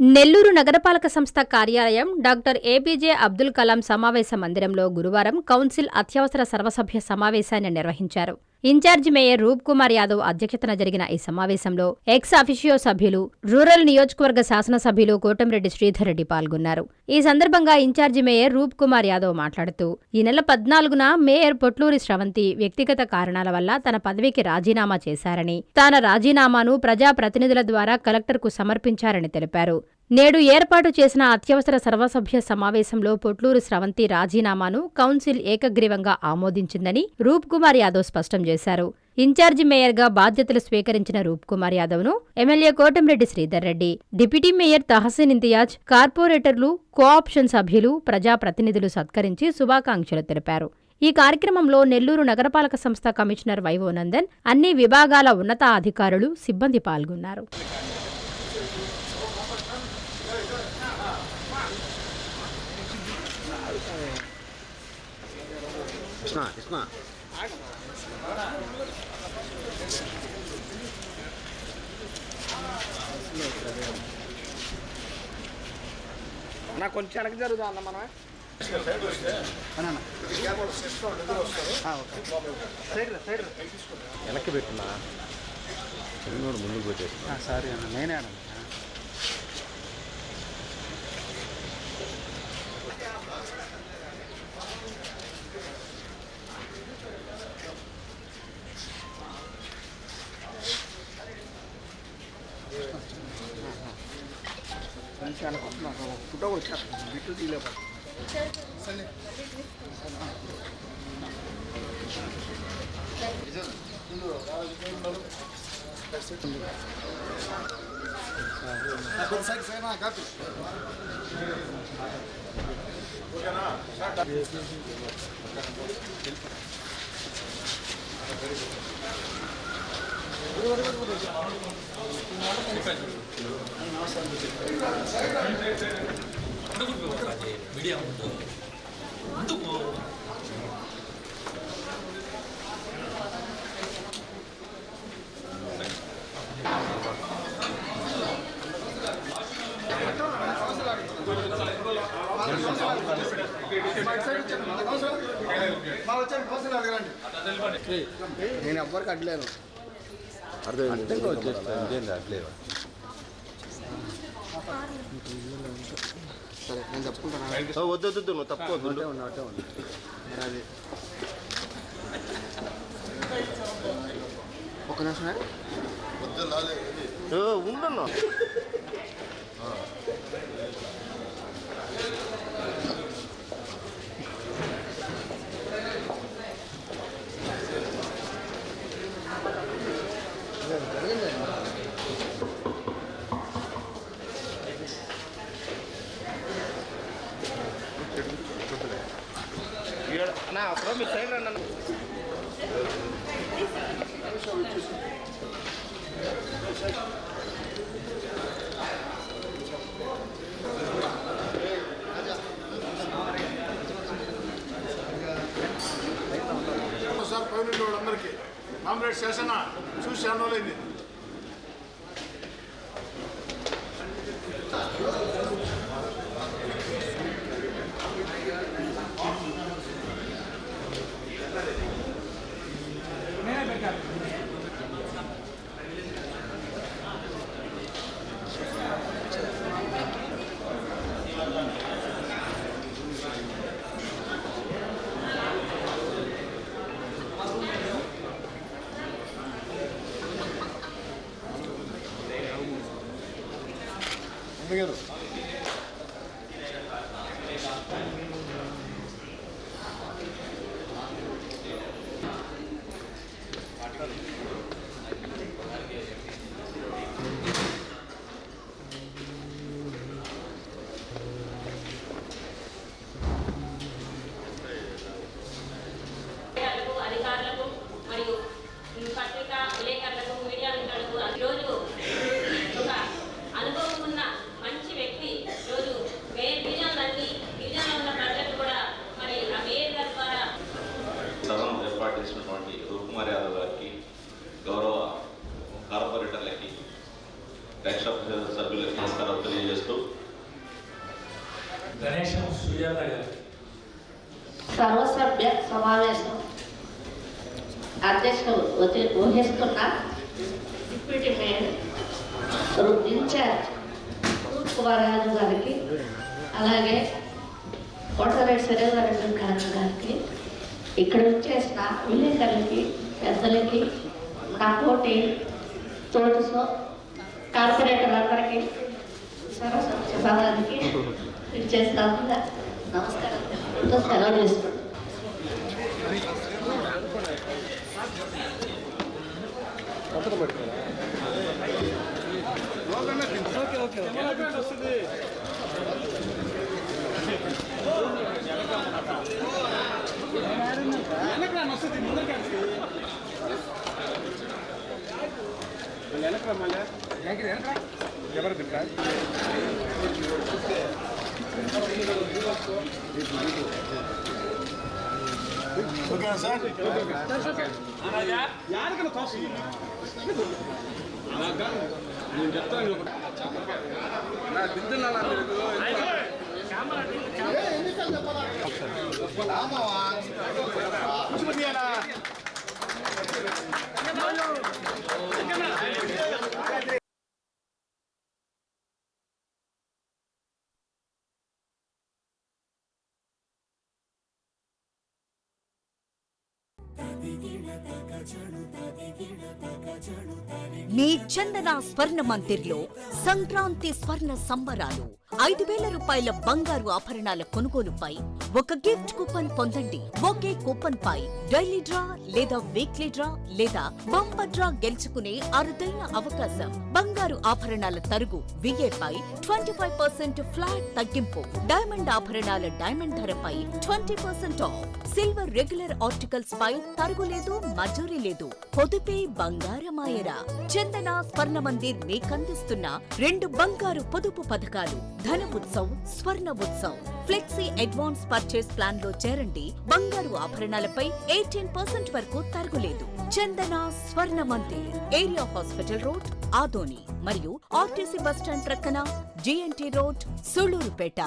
నెల్లూరు నగరపాలక సంస్థ కార్యాలయం డాక్టర్ ఏపీజే అబ్దుల్ కలాం సమావేశ మందిరంలో గురువారం కౌన్సిల్ అత్యవసర సర్వసభ్య సమావేశాన్ని నిర్వహించారు. ఇన్ఛార్జి మేయర్ రూప్ కుమార్ యాదవ్ అధ్యక్షతన జరిగిన ఈ సమావేశంలో ఎక్స్ అఫిషియో సభ్యులు, రూరల్ నియోజకవర్గ శాసనసభ్యులు కోటంరెడ్డి శ్రీధర్ రెడ్డి పాల్గొన్నారు. ఈ సందర్భంగా ఇన్ఛార్జి మేయర్ రూప్ కుమార్ యాదవ్ మాట్లాడుతూ, ఈ నెల 14న మేయర్ పొట్లూరి స్రవంతి వ్యక్తిగత కారణాల వల్ల తన పదవికి రాజీనామా చేశారని, తన రాజీనామాను ప్రజాప్రతినిధుల ద్వారా కలెక్టర్కు సమర్పించారని తెలిపారు. నేడు ఏర్పాటు చేసిన అత్యవసర సర్వసభ్య సమావేశంలో పొట్లూరు స్రవంతి రాజీనామాను కౌన్సిల్ ఏకగ్రీవంగా ఆమోదించిందని రూప్ కుమార్ యాదవ్ స్పష్టం చేశారు. ఇన్ఛార్జి మేయర్గా బాధ్యతలు స్వీకరించిన రూప్ కుమార్ యాదవ్ను MLA Kotamreddy Sridhar Reddy, deputy mayor Tahseen Imtiaz, కార్పొరేటర్లు, కోఆప్షన్ సభ్యులు, ప్రజాప్రతినిధులు సత్కరించి శుభాకాంక్షలు తెలిపారు. ఈ కార్యక్రమంలో నెల్లూరు నగరపాలక సంస్థ కమిషనర్ వైవో నందన్, అన్ని విభాగాల ఉన్నతాధికారులు, సిబ్బంది పాల్గొన్నారు. నాకు కొంచెం వెనక్కి జరుగుతా అన్న మనం వెనక్కి పెట్టున్నా ముందుకు పెట్టేసి సారీ అన్న, నేనే అన్న. ఫోటో కూడా బిట్లు తీయలేకపోతే నేను ఎవ్వరికి అడ్లేను. అర్థం వచ్చేస్తా అట్లేవా? సరే, నేను తప్పుకుంటాను. వద్దు నువ్వు తప్పుకోవద్దు. అది ఒక నిమిషం ఉండన్నా. మీరు సైడ్ రండి అన్న. సార్ పైన వాళ్ళందరికీ కామ్రేడ్ శాసన చూసి అనుకోలేదు. గారు అధికారులకు మరియు పత్రికా విలేకరులకు, మీడియా మిత్రులకు ఈరోజు ఒక అనుభవం ఉన్న మంచి వ్యక్తి గణేశం సుజాత గారు. సర్వసభ్య సమావేశం అధ్యక్షత వహిస్తున్న deputy mayor in charge Kumar Yadav గారికి, అలాగే కోటరెడ్డి శరీరారెడ్డి గారికి, ఇక్కడ వచ్చేసిన విలేకరులకి, పెద్దలకి, నా పోటీ తోటి కార్పొరేటర్లందరికీ, సర్వసభ్య సభానికి ఇచ్చేసినందుకు నమస్కారం. సెలవు చేస్తున్నాను. ఎవరు తింటారు? ఓకేనా సార్? నేను చెప్తాను. తింటున్నా మీ చందన స్వర్ణ మందిర్లో సంక్రాంతి స్వర్ణ సంబరాలు. 5,000 రూపాయల బంగారు ఆభరణాల కొనుగోలుపై ఒక గిఫ్ట్ కూపన్ పొందండి. ఒకే కూపన్ పై డైలీ డ్రా లేదా వీక్లీ డ్రా లేదా బంపర్ డ్రా గెలుచుకునే అరుదైన అవకాశం. బంగారు ఆభరణాల తరుగు VA పై 25% ఫ్లాట్ తగ్గింపు. డైమండ్ ఆభరణాల డైమండ్ ధరపై 20% ఆఫ్. సిల్వర్ రెగ్యులర్ ఆర్టికల్స్ పై తరుగులేదు, మజూరీ లేదు. పొదుపే బంగారమాయరా. చందన స్వర్ణ మందిర్ మీకందిస్తున్న 2 బంగారు పొదుపు పథకాలు. ధన ఉత్సవ్, స్వర్ణ Utsav. Flexi advance purchase plan లో చేరండి. బంగారు ఆభరణాలపై 18% వరకు తరుగులేదు. చందన స్వర్ణ Mandir, area hospital road, Adoni మరియు ఆర్టీసీ బస్టాండ్ ప్రక్కన GNT రోడ్, సుళ్లూరుపేట.